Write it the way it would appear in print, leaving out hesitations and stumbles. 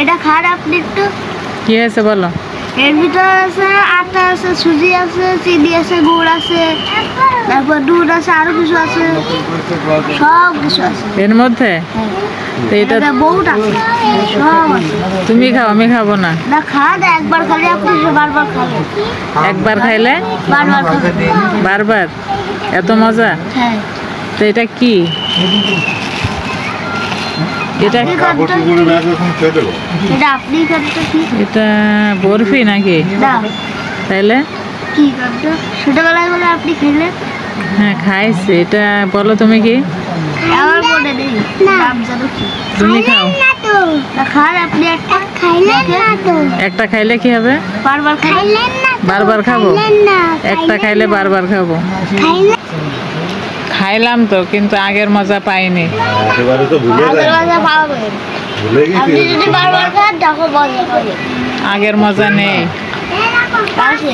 এটা খান আপনি একটু। কি আছে বলো? এর ভিতরে আছে আটা আছে, সুজি আছে, চিনি আছে, গুড় আছে, তারপর দুধ আছে, আরো কিছু আছে, সব কিছু আছে এর মধ্যে। তো এটা বহুত আছে, সব আছে। তুমি খাও, আমি খাবো না। না খান, একবার খালি আপনি বারবার খাবেন। একবার খাইলে বারবার খাবেন। বারবার? এত মজা? হ্যাঁ। তো এটা কি? এটা এটা আপনি খানটা কি? এটা বরফি নাকি? না। তাইলে কি খানটা? ছোটবেলায় বলে আপনি খেলেন? হ্যাঁ খাইছি। এটা বলো তুমি কি? আমার মনে নেই নাম জানো কি? তুমি খাও। না খান আপনি, একটা খাইলেন না তো। একটা খাইলে কি হবে? বারবার খাইলেন না। বারবার খাবো? একটা খাইলে বারবার খাবো? খাইলাম তো, কিন্তু আগের মজা পাইনি। আগের মজা পাবেন। আপনি যদি বারবার খান তখন মজা পাবেন। আগের মজা নেই। আছে।